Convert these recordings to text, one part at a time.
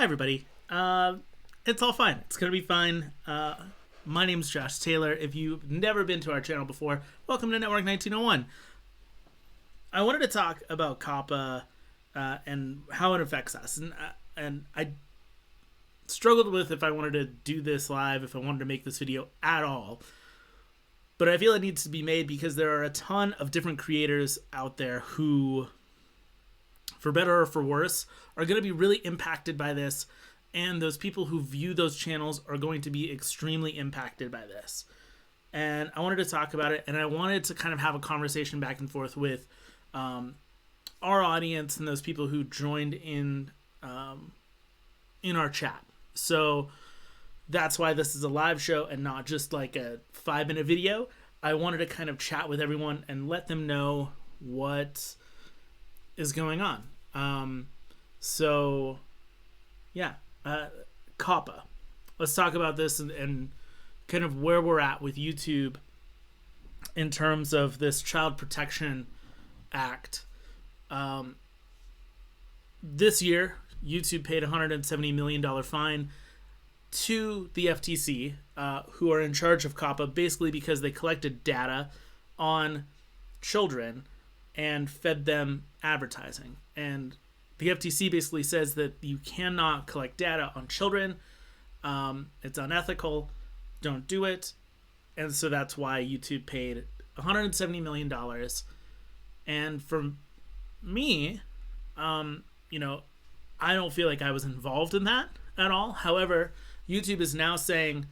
Hi, everybody. It's all fine. It's going to be fine. My name's Josh Taylor. If you've never been to our channel before, welcome to Network 1901. I wanted to talk about Coppa and how it affects us. And I struggled with if I wanted to do this live, if I wanted to make this video at all. But I feel it needs to be made because there are a ton of different creators out there who, for better or for worse, are going to be really impacted by this. And those people who view those channels are going to be extremely impacted by this. And I wanted to talk about it, and I wanted to kind of have a conversation back and forth with our audience and those people who joined in our chat. So that's why this is a live show and not just like a 5-minute video. I wanted to kind of chat with everyone and let them know what is going on. So yeah, Coppa. Let's talk about this and kind of where we're at with YouTube in terms of this Child Protection Act. This year, YouTube paid a $170 million fine to the FTC, who are in charge of Coppa, basically because they collected data on children and fed them advertising. And the FTC basically says that you cannot collect data on children. It's unethical. Don't do it. And so that's why YouTube paid $170 million. And for me, I don't feel like I was involved in that at all. However, YouTube is now saying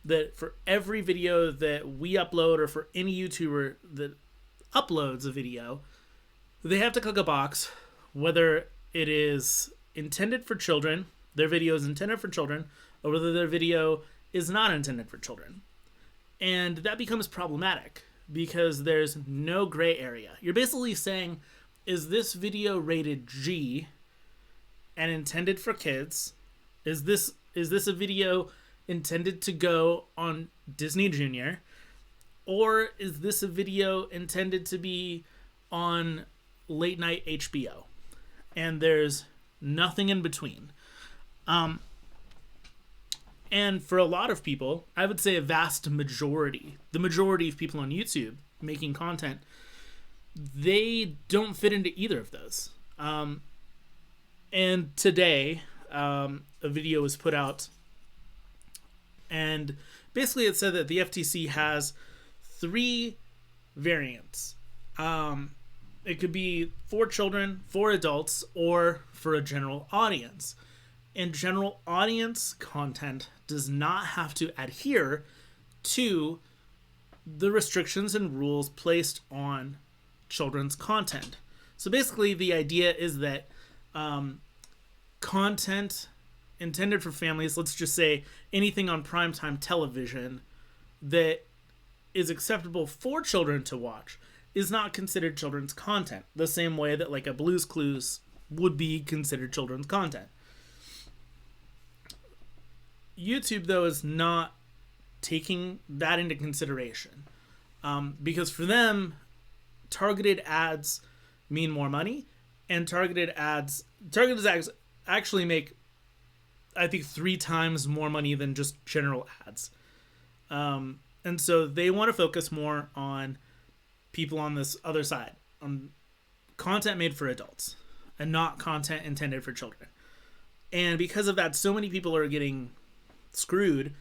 that for every video that we upload, or for any YouTuber that uploads a video, they have to click a box whether it is intended for children, their video is intended for children, or whether their video is not intended for children. And that becomes problematic because there's no gray area. You're basically saying, is this video rated G and intended for kids? Is this a video intended to go on Disney Junior? Or is this a video intended to be on late night HBO? And there's nothing in between. And for a lot of people, I would say a vast majority, the majority of people on YouTube making content, they don't fit into either of those. And today, a video was put out, and basically it said that the FTC has 3 variants. It could be for children, for adults, or for a general audience. And general audience content does not have to adhere to the restrictions and rules placed on children's content. So basically the idea is that content intended for families, let's just say anything on primetime television that is acceptable for children to watch, is not considered children's content, the same way that like a Blue's Clues would be considered children's content. YouTube, though, is not taking that into consideration, because for them, targeted ads mean more money, and targeted ads actually make, I think, 3 times more money than just general ads. And so they want to focus more on people on this other side, on content made for adults and not content intended for children. And because of that, so many people are getting screwed,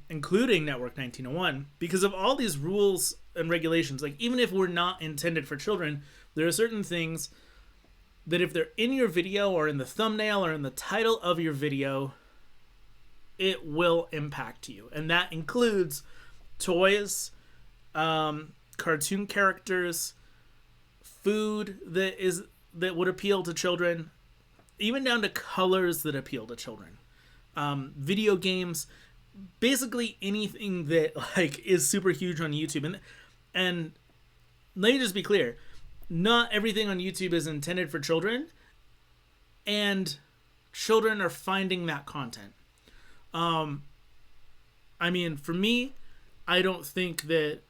including Network 1901, because of all these rules and regulations. Like, even if we're not intended for children, there are certain things that if they're in your video or in the thumbnail or in the title of your video, it will impact you. And that includes toys, cartoon characters, food that would appeal to children, even down to colors that appeal to children. Video games, basically anything that like is super huge on YouTube. And let me just be clear, not everything on YouTube is intended for children, and children are finding that content. I mean, for me, I don't think that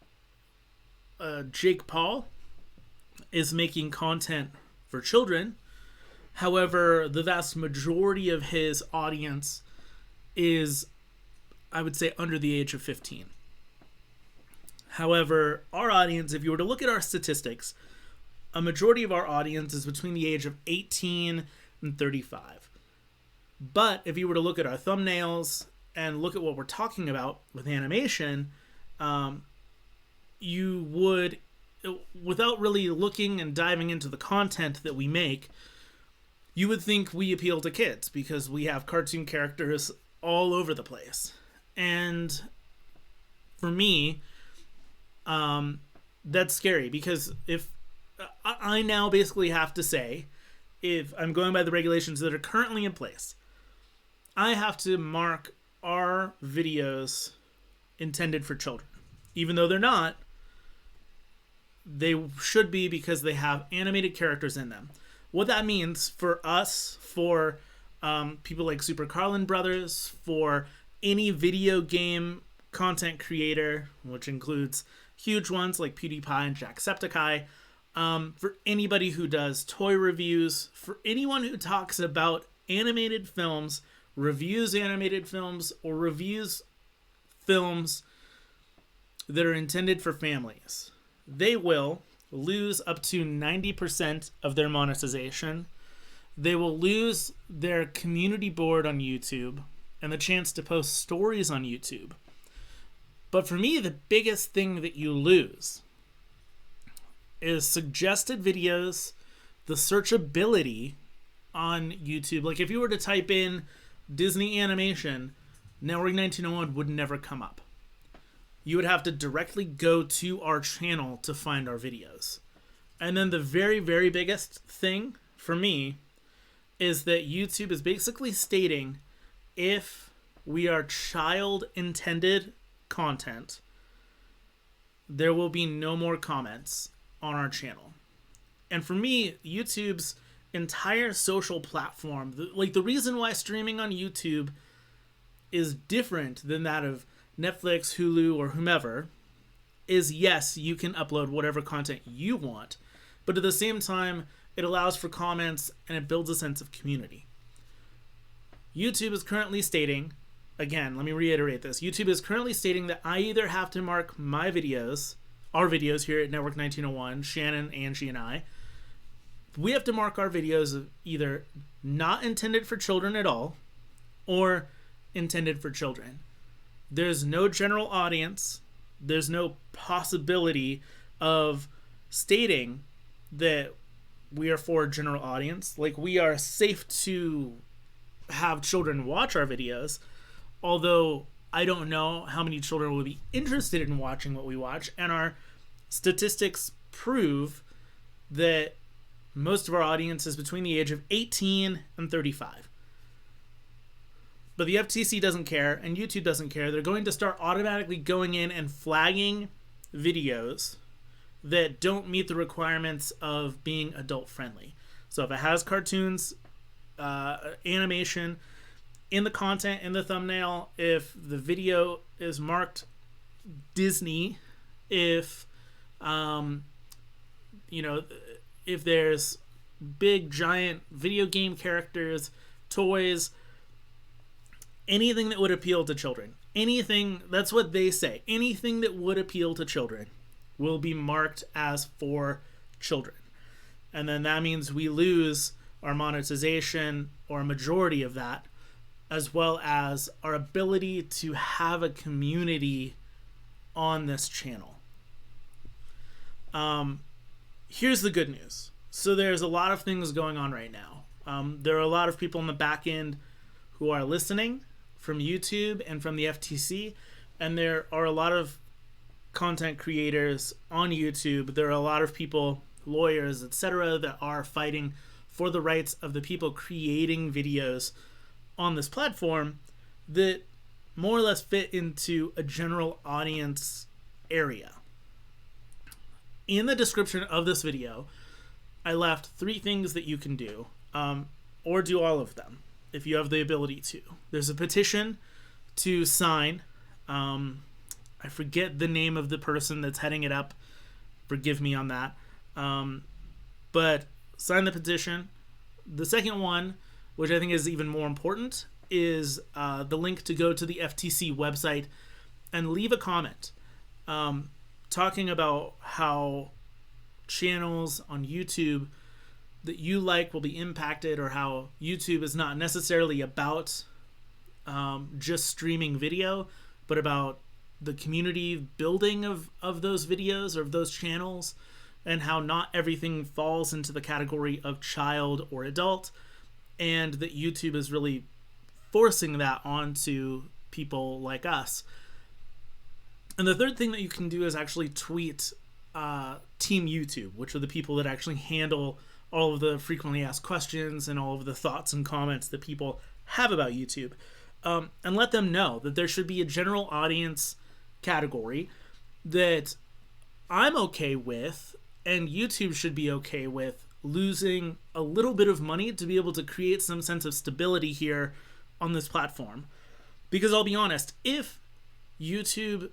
Jake Paul is making content for children. However, the vast majority of his audience is, I would say, under the age of 15. However, our audience, if you were to look at our statistics, a majority of our audience is between the age of 18 and 35. But if you were to look at our thumbnails and look at what we're talking about with animation, you would, without really looking and diving into the content that we make, you would think we appeal to kids because we have cartoon characters all over the place. And for me, that's scary because if I now basically have to say, if I'm going by the regulations that are currently in place, I have to mark our videos intended for children. Even though they're not, they should be because they have animated characters in them. What that means for us, for people like Super Carlin Brothers, for any video game content creator, which includes huge ones like PewDiePie and Jacksepticeye, for anybody who does toy reviews, for anyone who talks about animated films, reviews animated films, or reviews films that are intended for families, they will lose up to 90% of their monetization. They will lose their community board on YouTube and the chance to post stories on YouTube. But for me, the biggest thing that you lose is suggested videos, the searchability on YouTube. Like if you were to type in Disney animation, Network 1901 would never come up. You would have to directly go to our channel to find our videos. And then the very, very biggest thing for me is that YouTube is basically stating if we are child-intended content, there will be no more comments on our channel. And for me, YouTube's entire social platform, the reason why streaming on YouTube is different than that of Netflix, Hulu, or whomever, is yes, you can upload whatever content you want, but at the same time, it allows for comments and it builds a sense of community. YouTube is currently stating, again, let me reiterate this, YouTube is currently stating that I either have to mark my videos, our videos here at Network 1901, Shannon, Angie, and I, we have to mark our videos of either not intended for children at all or intended for children. There's no general audience. There's no possibility of stating that we are for a general audience. Like, we are safe to have children watch our videos, although I don't know how many children will be interested in watching what we watch, and our statistics prove that most of our audience is between the age of 18 and 35. But the FTC doesn't care, and YouTube doesn't care. They're going to start automatically going in and flagging videos that don't meet the requirements of being adult friendly. So if it has cartoons, animation in the content, in the thumbnail, if the video is marked Disney, if if there's big giant video game characters, toys, anything that would appeal to children, anything, that's what they say, anything that would appeal to children will be marked as for children. And then that means we lose our monetization, or a majority of that, as well as our ability to have a community on this channel. Here's the good news. So there's a lot of things going on right now. There are a lot of people on the back end who are listening from YouTube and from the FTC, and there are a lot of content creators on YouTube. There are a lot of people, lawyers, etc., that are fighting for the rights of the people creating videos on this platform that more or less fit into a general audience area. In the description of this video, I left 3 things that you can do, or do all of them if you have the ability to. There's a petition to sign. I forget the name of the person that's heading it up. Forgive me on that. But sign the petition. The second one, which I think is even more important, is the link to go to the FTC website and leave a comment talking about how channels on YouTube that you like will be impacted, or how YouTube is not necessarily about just streaming video, but about the community building of those videos or of those channels, and how not everything falls into the category of child or adult, and that YouTube is really forcing that onto people like us. And the third thing that you can do is actually tweet Team YouTube, which are the people that actually handle all of the frequently asked questions and all of the thoughts and comments that people have about YouTube, and let them know that there should be a general audience category that I'm okay with, and YouTube should be okay with losing a little bit of money to be able to create some sense of stability here on this platform. Because I'll be honest, if YouTube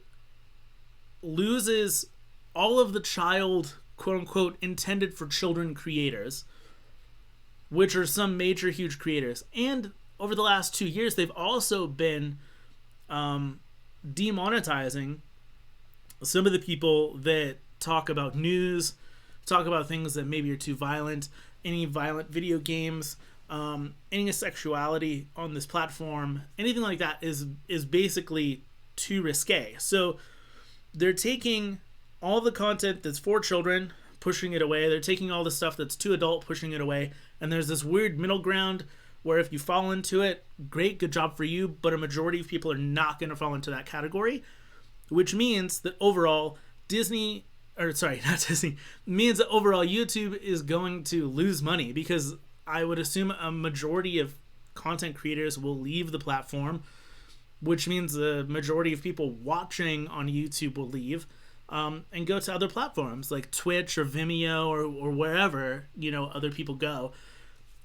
loses all of the child, quote unquote, intended for children creators, which are some major huge creators, and over the last 2 years they've also been demonetizing some of the people that talk about news, talk about things that maybe are too violent, any violent video games, any sexuality on this platform, anything like that is basically too risque. So they're taking all the content that's for children, pushing it away. They're taking all the stuff that's too adult, pushing it away. And there's this weird middle ground where if you fall into it, great, good job for you, but a majority of people are not going to fall into that category, which means that overall Disney, or sorry, not Disney, means that overall YouTube is going to lose money, because I would assume a majority of content creators will leave the platform, which means the majority of people watching on YouTube will leave and go to other platforms like Twitch or Vimeo or wherever, other people go.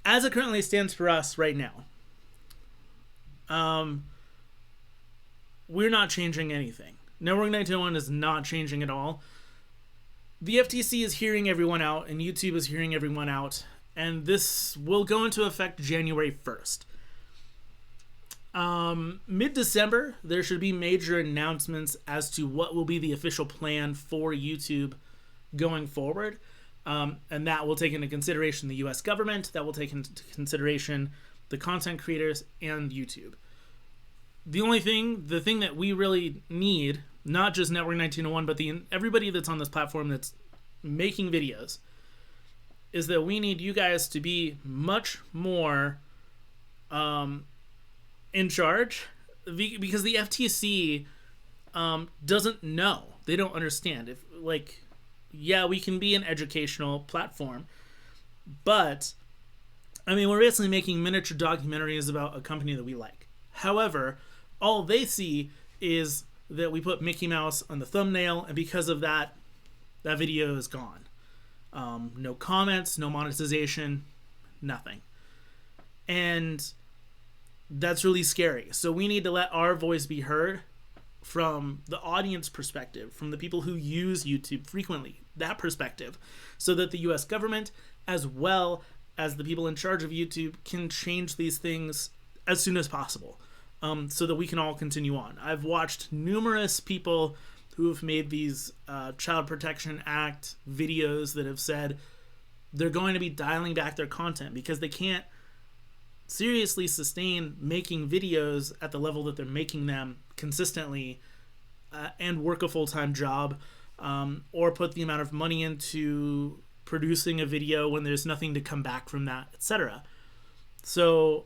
As it currently stands for us right now, we're not changing anything. Network 1901 is not changing at all. The FTC is hearing everyone out, and YouTube is hearing everyone out, and this will go into effect January 1st. Mid-December, there should be major announcements as to what will be the official plan for YouTube going forward. And that will take into consideration the U.S. government, that will take into consideration the content creators and YouTube. The thing that we really need, not just Network 1901, but everybody that's on this platform that's making videos, is that we need you guys to be much more in charge, because the FTC doesn't know. They don't understand. Yeah, we can be an educational platform, but we're basically making miniature documentaries about a company that we like. However, all they see is that we put Mickey Mouse on the thumbnail, and because of that, that video is gone. No comments, no monetization, nothing. And that's really scary. So we need to let our voice be heard from the audience perspective, from the people who use YouTube frequently, that perspective, so that the US government, as well as the people in charge of YouTube, can change these things as soon as possible, so that we can all continue on. I've watched numerous people who have made these Child Protection Act videos that have said they're going to be dialing back their content because they can't seriously sustain making videos at the level that they're making them consistently, and work a full-time job, or put the amount of money into producing a video when there's nothing to come back from that, etc. So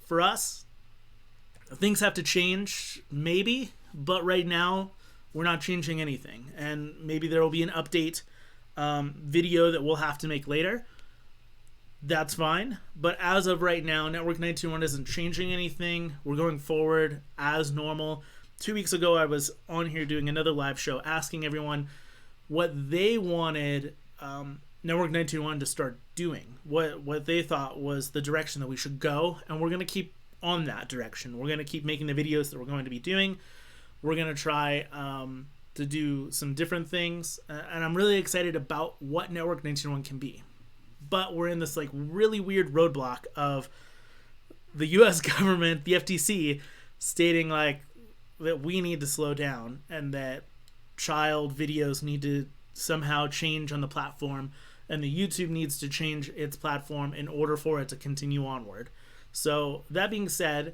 for us, things have to change, maybe, but right now we're not changing anything, and maybe there will be an update video that we'll have to make later. That's fine, but as of right now, Network 1901 isn't changing anything. We're going forward as normal. 2 weeks ago, I was on here doing another live show asking everyone what they wanted Network 1901 to start doing, what they thought was the direction that we should go, and we're going to keep on that direction. We're going to keep making the videos that we're going to be doing. We're going to try to do some different things, and I'm really excited about what Network 1901 can be. but we're in this like really weird roadblock of the U.S. government, the FTC, stating like that we need to slow down and that child videos need to somehow change on the platform, and the YouTube needs to change its platform in order for it to continue onward. So that being said,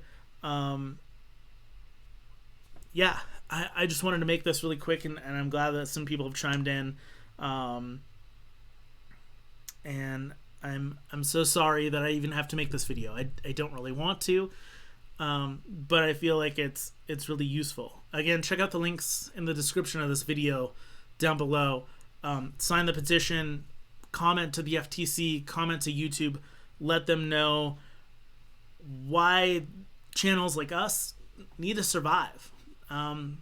yeah, I just wanted to make this really quick, and I'm glad that some people have chimed in. And I'm so sorry that I even have to make this video. I don't really want to, but I feel like it's really useful. Again, check out the links in the description of this video down below. Sign the petition, comment to the FTC, comment to YouTube, let them know why channels like us need to survive. The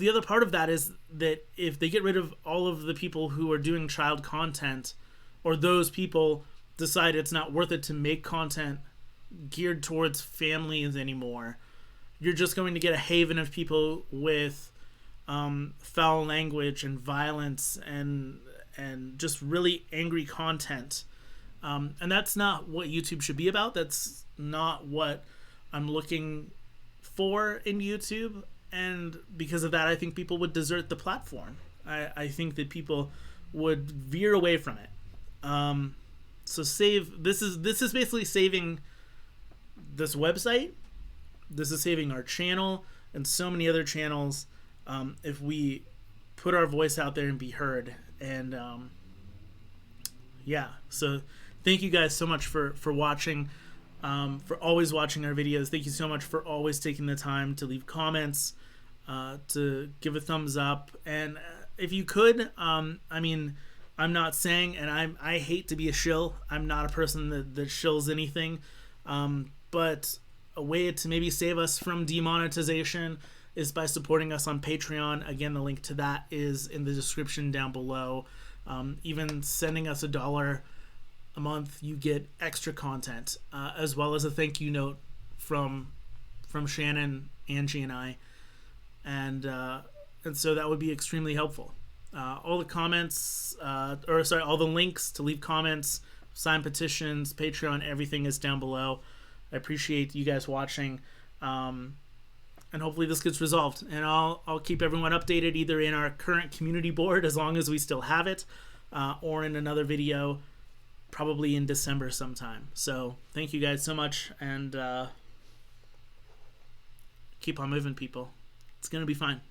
other part of that is that if they get rid of all of the people who are doing child content, or those people decide it's not worth it to make content geared towards families anymore, you're just going to get a haven of people with foul language and violence and just really angry content. And that's not what YouTube should be about. That's not what I'm looking for in YouTube. And because of that, I think people would desert the platform. I think that people would veer away from it. So this is basically saving this website. This is saving our channel and so many other channels, if we put our voice out there and be heard. And yeah, so thank you guys so much for watching, for always watching our videos. Thank you so much for always taking the time to leave comments, to give a thumbs up, and if you could, I mean, I'm not saying, and I hate to be a shill. I'm not a person that shills anything, but a way to maybe save us from demonetization is by supporting us on Patreon. Again, the link to that is in the description down below. Even sending us $1 a month, you get extra content, as well as a thank you note from Shannon, Angie, and I, and so that would be extremely helpful. All the comments, all the links to leave comments, sign petitions, Patreon, everything is down below. I appreciate you guys watching, and hopefully this gets resolved. And I'll keep everyone updated either in our current community board, as long as we still have it, or in another video, probably in December sometime. So thank you guys so much, and keep on moving, people. It's gonna be fine.